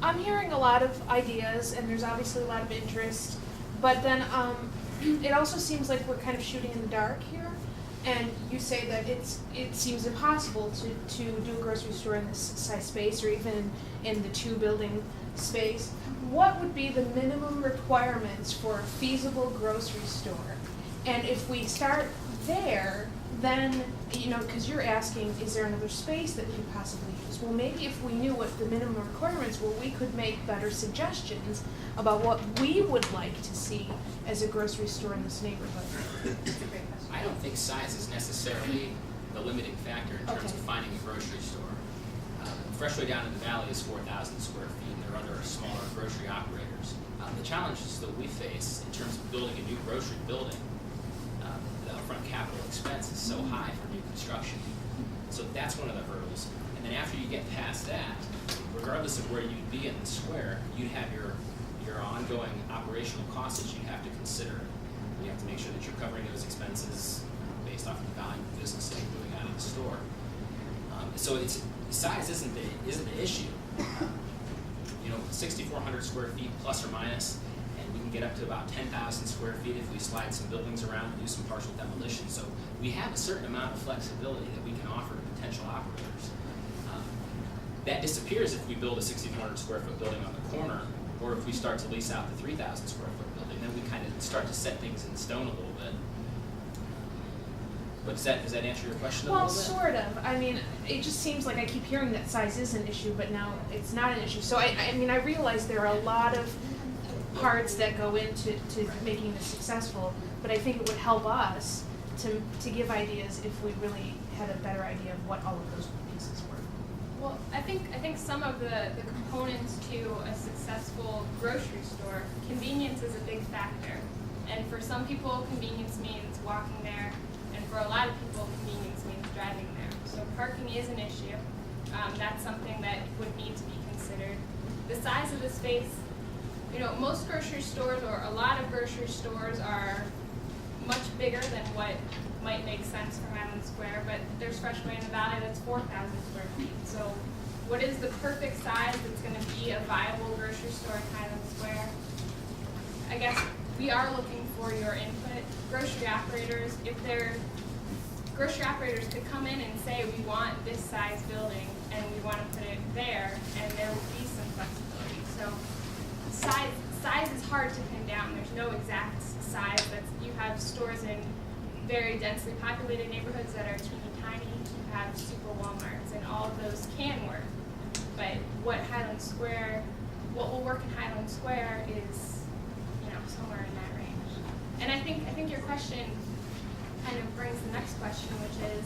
I'm hearing a lot of ideas, and there's obviously a lot of interest, but then it also seems like we're kind of shooting in the dark here. And you say that it seems impossible to do a grocery store in this size space, or even in the 2-building space. What would be the minimum requirements for a feasible grocery store? And if we start there, then, because you're asking, is there another space that we could possibly use? Well, maybe if we knew what the minimum requirements were, we could make better suggestions about what we would like to see as a grocery store in this neighborhood. I don't think size is necessarily the limiting factor in terms of finding a grocery store. Freshway down in the valley is 4,000 square feet, and there are other smaller grocery operators. The challenges that we face in terms of building a new grocery building, the upfront capital expense is so high for new construction. So that's one of the hurdles. And then after you get past that, regardless of where you'd be in the square, you'd have your ongoing operational costs that you have to consider. You have to make sure that you're covering those expenses based off of the volume of business that you're doing out of the store. So size isn't the issue. 6,400 square feet plus or minus, and we can get up to about 10,000 square feet if we slide some buildings around and do some partial demolition. So we have a certain amount of flexibility that we can offer to potential operators. That disappears if we build a 6,400 square foot building on the corner, or if we start to lease out the 3,000 square foot building. Then we kind of start to set things in stone a little bit. But does that answer your question a little bit? Well, sort of. I mean, it just seems like I keep hearing that size is an issue, but now it's not an issue. So I realize there are a lot of parts that go into making this successful, but I think it would help us to give ideas if we really had a better idea of what all of those pieces were. Well, I think some of the components to a successful grocery store, convenience is a big factor. And for some people, convenience means walking there, and for a lot of people, convenience means driving there. So parking is an issue. That's something that would need to be considered. The size of the space, most grocery stores, or a lot of grocery stores, are much bigger than what might make sense for Highland Square, but there's Freshway in the Valley that's 4,000 square feet. So what is the perfect size that's going to be a viable grocery store in Highland Square? I guess we are looking for your input. Grocery operators could come in and say, we want this size building and we want to put it there, and there will be some flexibility. So size is hard to pin down. There's no exact size. You have stores in very densely populated neighborhoods that are teeny tiny. You have super Walmarts, and all of those can work. But what will work in Highland Square is, somewhere in that range. And I think your question kind of brings the next question, which is,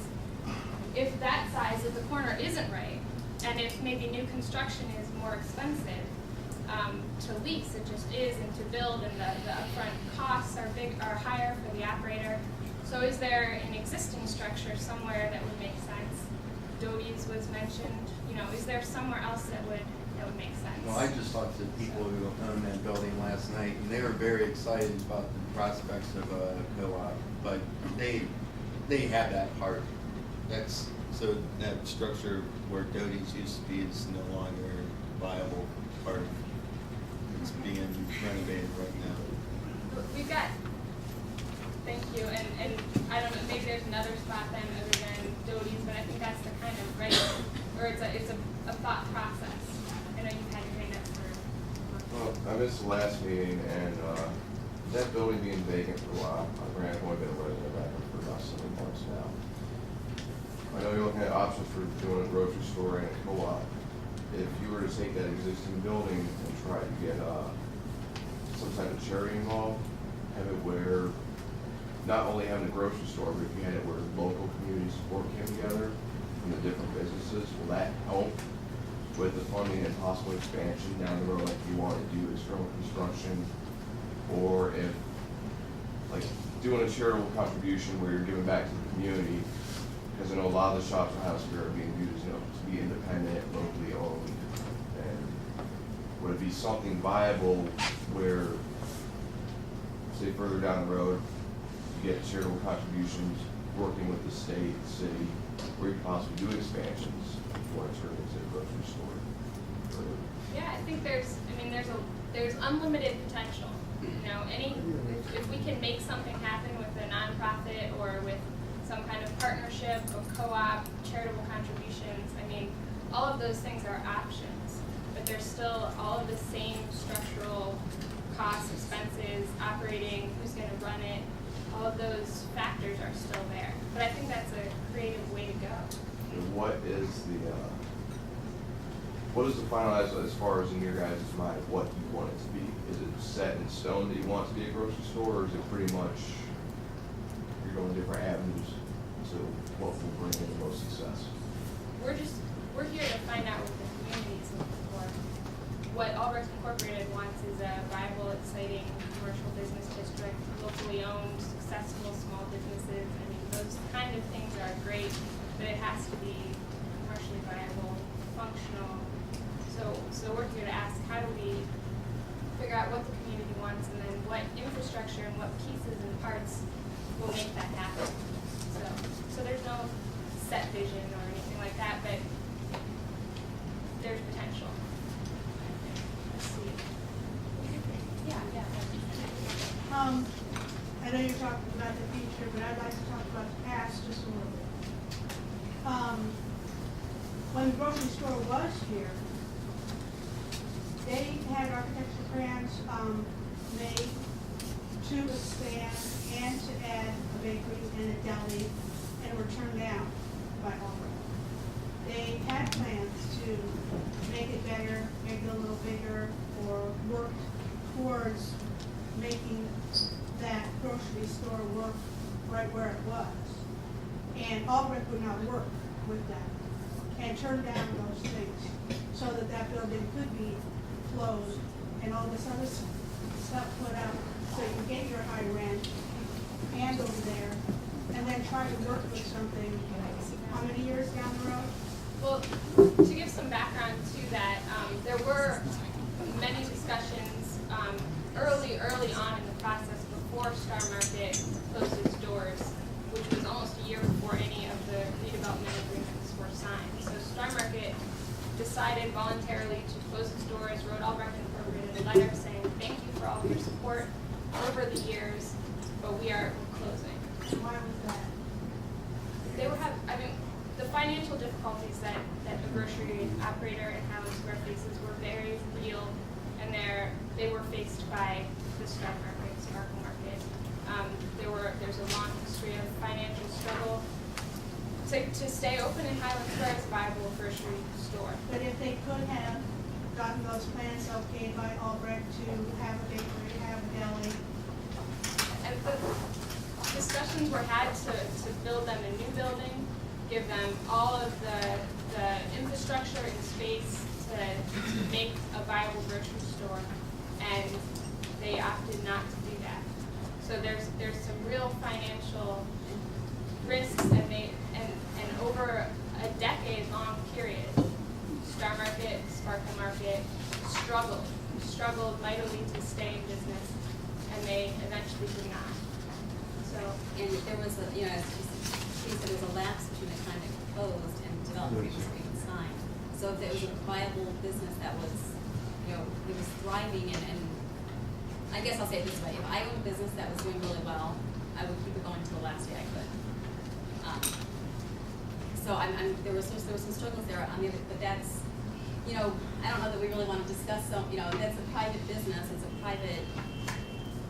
if that size of the corner isn't right, and if maybe new construction is more expensive to lease, it just is, and to build, and the upfront costs are higher for the operator. So is there an existing structure somewhere that would make sense? Doty's was mentioned. Is there somewhere else that would make sense? Well, I just talked to people who owned that building last night, and they were very excited about the prospects of a co-op, but they have that part. So that structure where Doty's used to be is no longer a viable part. It's being renovated right now. We've got, thank you, and I don't know, maybe there's another spot then other than Doty's, but I think that's the kind of or it's a thought process. I know you've had your hand up for. Well, I missed the last meeting, and that building being vacant for a while. I've only been a resident back for about 7 months now. I know you're looking at options for doing a grocery store and a co-op. If you were to take that existing building and try to get some type of charity involved, have it where not only having a grocery store, but if you had it where local community support came together from the different businesses, will that help with the funding and possible expansion down the road, like you want to do external construction, or if like doing a charitable contribution where you're giving back to the community, because I know a lot of the shops in Highland Square are being used, to be independent, locally owned, and would it be something viable where, say further down the road, you get charitable contributions, working with the state, city, where you possibly do expansions for it turn into a grocery store? Yeah, I think think there's unlimited potential. You know, if we can make something happen with a nonprofit or with some kind of partnership, a co-op, charitable contributions, I mean, all of those things are options, but there's still all of the same structural costs, expenses, operating, who's going to run it, all of those factors are still there. But I think that's a creative way to go. And what is the finalized as far as in your guys' mind what you want it to be? Is it set in stone that you want it to be a grocery store, or is it pretty much you're going different avenues to what will bring in the most success? We're here to find out what the community is looking for. What Albrecht Incorporated wants is a viable, exciting commercial business district, locally owned, successful small businesses. I mean, those kind of things are great, but it has to be commercially viable, functional. So we're here to ask, how do we figure out what the community wants, and then what infrastructure and what pieces and parts will make that happen. So there's no set vision or anything like that, but there's potential. Let's see. Yeah. I know you're talking about the future, but I'd like to talk about the past just a little bit. When the grocery store was here, they had architectural plans made to expand and to add a bakery and a deli, and were turned down by Albrecht. They had plans to make it better, make it a little bigger, or work towards making that grocery store work right where it was. And Albrecht would not work with that and turned down those things so that that building could be closed and all this other stuff put out so you get your high rent and over there, and then try to work with something how many years down the road? Well, to give some background to that, there were many discussions early on in the process before Star Market closed its doors, which was almost a year before any of the redevelopment agreements were signed. So Star Market decided voluntarily to close its doors, wrote Albrecht Incorporated a letter saying, thank you for all of your support over the years, but we are closing. Why was that? They were the financial difficulties that a grocery operator in Highland Square faces were very real, and they were faced by the Star Market, Sparkle Market. There's a long history of financial struggle to stay open in Highland Square as a viable grocery store. But if they could have gotten those plans okayed by Albrecht to have a bakery, have a deli. And the discussions were had to build them a new building, give them all of the infrastructure and space to make a viable grocery store, and they opted not to do that. So there's some real financial risks, and over a decade-long period, Star Market, Sparkle Market struggled mightily to stay in business, and they eventually did not. So, and there was a, as she said, there was a lapse between the time it closed and development agreements were even signed. So if there was a viable business that was, it was thriving, and I guess I'll say it this way: if I owned a business that was doing really well, I would keep it going until the last day I could. So there was some struggles there on the other, but that's, I don't know that we really want to discuss some, that's a private business, it's a private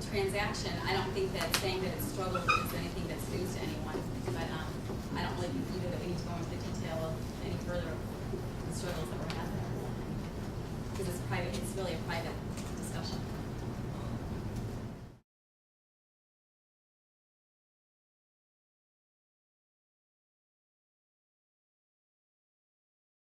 transaction. I don't think that saying that it's struggled is anything that's news to anyone, but I don't really think either that we need to go into the detail of any further of the struggles that we're having. Because it's private, it's really a private